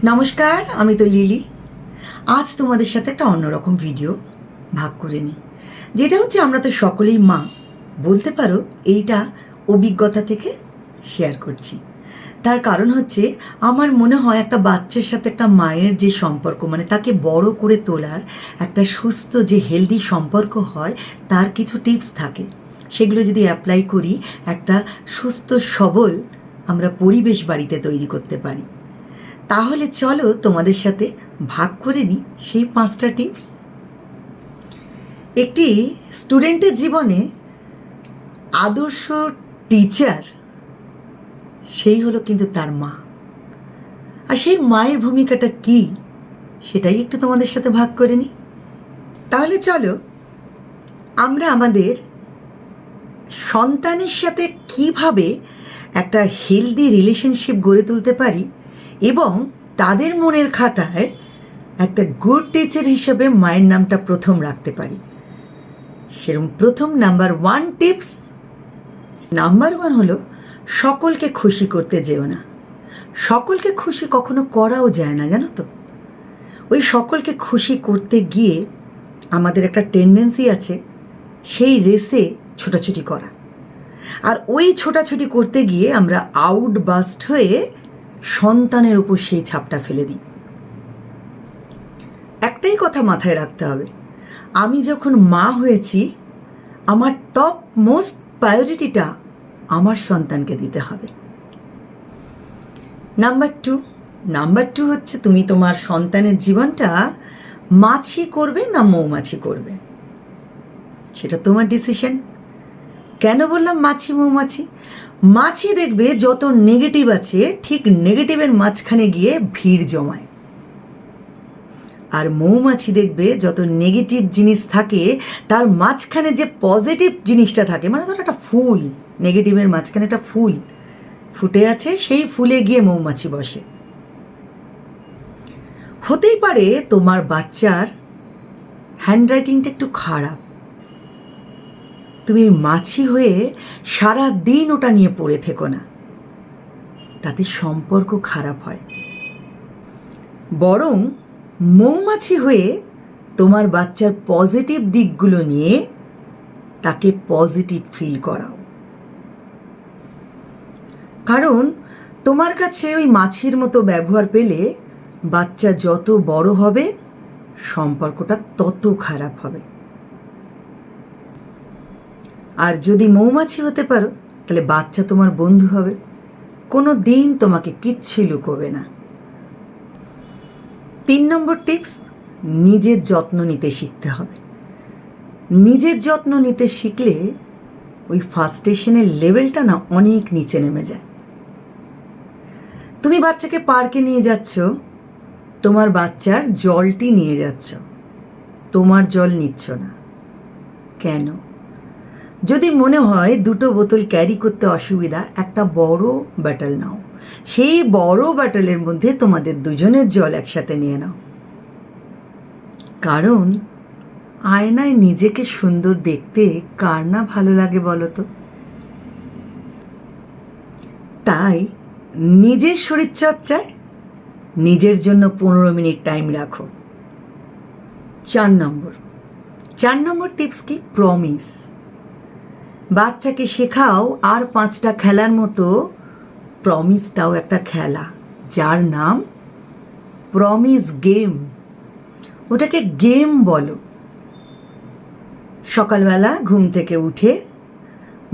নমস্কার, আমি তো লিলি। আজ তোমাদের সাথে একটা অন্যরকম ভিডিও ভাগ করে নিই, যেটা হচ্ছে আমরা তো সকলেই মা, বলতে পারো এইটা অভিজ্ঞতা থেকে শেয়ার করছি। তার কারণ হচ্ছে আমার মনে হয় একটা বাচ্চার সাথে একটা মায়ের যে সম্পর্ক, মানে তাকে বড় করে তোলার একটা সুস্থ যে হেলদি সম্পর্ক হয়, তার কিছু টিপস থাকে। সেগুলো যদি অ্যাপ্লাই করি, একটা সুস্থ সবল আমরা পরিবেশ বাড়িতে তৈরি করতে পারি। তাহলে চলো তোমাদের সাথে ভাগ করে নিই সেই 5টা টিপস। একটি স্টুডেন্টের জীবনে আদর্শ টিচার সেই হলো কিন্তু তার মা। আর সেই মায়ের ভূমিকাটা কি সেটাই একটু তোমাদের সাথে ভাগ করে নিই। তাহলে চলো আমরা আমাদের সন্তানের সাথে কিভাবে একটা হেলদি রিলেশনশিপ গড়ে তুলতে পারি এবং তাদের মনের খাতায় একটা গুড টিচার হিসেবে মায়ের নামটা প্রথম রাখতে পারি। সেরকম প্রথম নাম্বার 1 টিপস, নাম্বার 1 হলো সকলকে খুশি করতে যেও না। সকলকে খুশি কখনো করাও যায় না, জানো তো। ওই সকলকে খুশি করতে গিয়ে আমাদের একটা টেন্ডেন্সি আছে সেই রেসে ছোটাছুটি করা, আর ওই ছোটাছুটি করতে গিয়ে আমরা আউটবাস্ট হয়ে সন্তানের উপর সেই ছাপটা ফেলে দিই। একটাই কথা মাথায় রাখতে হবে, আমি যখন মা হয়েছি আমার টপ মোস্ট প্রায়োরিটিটা আমার সন্তানকে দিতে হবে। নাম্বার টু হচ্ছে তুমি তোমার সন্তানের জীবনটা মাছি করবে না মৌমাছি করবে, সেটা তোমার ডিসিশন। কেন বললাম মাছি মৌমাছি? মাছি দেখবে যত নেগেটিভ আছে ঠিক নেগেটিভের মাঝখানে গিয়ে ভিড় জমায়, আর মৌমাছি দেখবে যত নেগেটিভ জিনিস থাকে তার মাঝখানে যে পজিটিভ জিনিসটা থাকে, মানে ধরো একটা ফুল, নেগেটিভের মাঝখানে একটা ফুল ফুটে আছে, সেই ফুলে গিয়ে মৌমাছি বসে। হতেই পারে তোমার বাচ্চার হ্যান্ডরাইটিংটা একটু খারাপ, তুমি মাছি হয়ে সারা দিন ওটা নিয়ে পড়ে থেকো না, তাতে সম্পর্ক খারাপ হয়। বরং মৌমাছি হয়ে তোমার বাচ্চার পজিটিভ দিকগুলো নিয়ে তাকে পজিটিভ ফিল করাও। কারণ তোমার কাছে ওই মাছির মতো ব্যবহার পেলে বাচ্চা যত বড় হবে সম্পর্কটা তত খারাপ হবে। আর যদি মৌমাছি হতে পারো তাহলে বাচ্চা তোমার বন্ধু হবে, কোনো দিন তোমাকে কিচ্ছু লুকোবে না। 3 নম্বর টিপস, নিজের যত্ন নিতে শিখতে হবে। নিজের যত্ন নিতে শিখলে ওই ফার্স্টেশনের লেভেলটা না অনেক নিচে নেমে যায়। তুমি বাচ্চাকে পার্কে নিয়ে যাচ্ছ, তোমার বাচ্চার জলটি নিয়ে যাচ্ছ, তোমার জল নিচ্ছ না কেন? যদি মনে হয় 2টো বোতল ক্যারি করতে অসুবিধা, একটা বড় ব্যাটল নাও, সেই বড় ব্যাটলের মধ্যে তোমাদের দুজনের জল একসাথে নিয়ে নাও। কারণ আয়নায় নিজেকে সুন্দর দেখতে কার না ভালো লাগে বলো তো? তাই নিজের শরীরচর্চায় নিজের জন্য 15 মিনিট টাইম রাখো। 4 নম্বর টিপস কি? প্রমিস। বাচ্চাকে শেখাও আর 5টা খেলার মতো প্রমিসটাও একটা খেলা, যার নাম প্রমিস গেম। ওটাকে গেম বলো। সকালবেলা ঘুম থেকে উঠে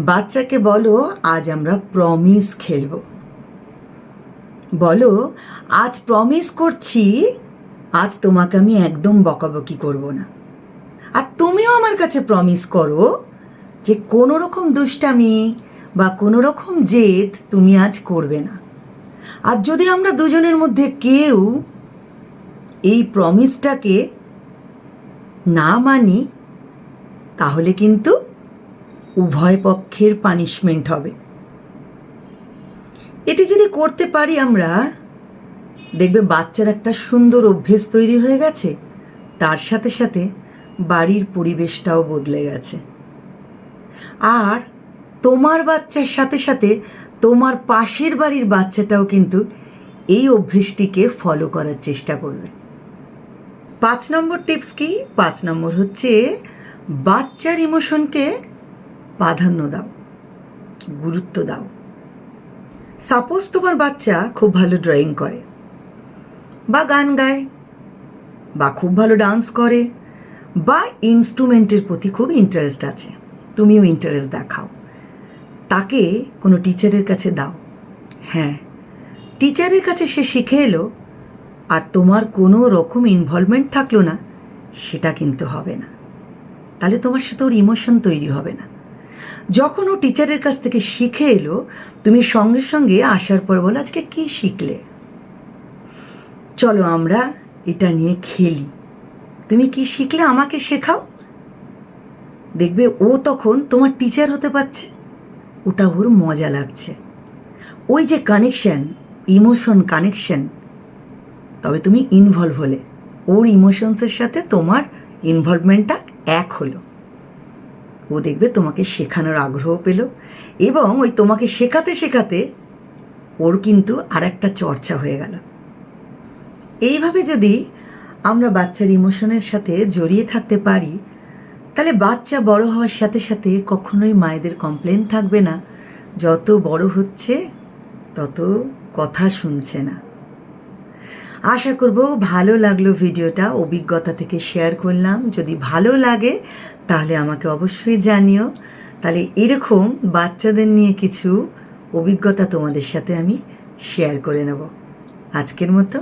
বাচ্চাকে বলো আজ আমরা প্রমিস খেলব। বলো আজ প্রমিস করছি আজ তোমাকে আমি একদম বকাবকি করব না, আর তুমিও আমার কাছে প্রমিস করো যে কোনো রকম দুষ্টামি বা কোনো রকম জেদ তুমি আজ করবে না। আর যদি আমরা দুজনের মধ্যে কেউ এই প্রমিসটাকে না মানি তাহলে কিন্তু উভয় পক্ষের পানিশমেন্ট হবে। এটি যদি করতে পারি আমরা, দেখবে বাচ্চার একটা সুন্দর অভ্যেস তৈরি হয়ে গেছে, তার সাথে সাথে বাড়ির পরিবেশটাও বদলে গেছে। আর তোমার বাচ্চার সাথে সাথে তোমার পাশের বাড়ির বাচ্চাটাও কিন্তু এই অভ্যেসটিকে ফলো করার চেষ্টা করবে। 5 নম্বর টিপস কি? 5 নম্বর হচ্ছে বাচ্চার ইমোশনকে প্রাধান্য দাও, গুরুত্ব দাও। সাপোজ তোমার বাচ্চা খুব ভালো ড্রয়িং করে বা গান গায় বা খুব ভালো ডান্স করে বা ইনস্ট্রুমেন্টের প্রতি খুব ইন্টারেস্ট আছে, তুমিও ইন্টারেস্ট দেখাও, তাকে কোনো টিচারের কাছে দাও। হ্যাঁ, টিচারের কাছে সে শিখে এলো আর তোমার কোনো রকম ইনভলভমেন্ট থাকলো না, সেটা কিন্তু হবে না। তাহলে তোমার সাথে ওর ইমোশন তৈরি হবে না। যখন ও টিচারের কাছ থেকে শিখে এলো, তুমি সঙ্গে সঙ্গে আসার পর বলো, আজকে কি শিখলে? চলো আমরা এটা নিয়ে খেলি, তুমি কি শিখলে আমাকে শেখাও। দেখবে ও তখন তোমার টিচার হতে পারছে, ওটা ওর মজা লাগছে। ওই যে কানেকশন, ইমোশন কানেকশন, তবে তুমি ইনভলভ হলে, ওর ইমোশনসের সাথে তোমার ইনভলভমেন্টটা এক হলো। ও দেখবে তোমাকে শেখানোর আগ্রহ পেল এবং ওই তোমাকে শেখাতে শেখাতে ওর কিন্তু আর একটা চর্চা হয়ে গেল। এইভাবে যদি আমরা বাচ্চার ইমোশনের সাথে জড়িয়ে থাকতে পারি, তাহলে বাচ্চা বড় হওয়ার সাথে সাথে কখনোই মায়েদের কমপ্লেন থাকবে না, যত বড় হচ্ছে তত কথা শুনছে না। আশা করব ভালো লাগলো ভিডিওটা, অভিজ্ঞতা থেকে শেয়ার করলাম। যদি ভালো লাগে তাহলে আমাকে অবশ্যই জানিও, তাহলে এরকম বাচ্চাদের নিয়ে কিছু অভিজ্ঞতা তোমাদের সাথে আমি শেয়ার করে নেব। আজকের মতো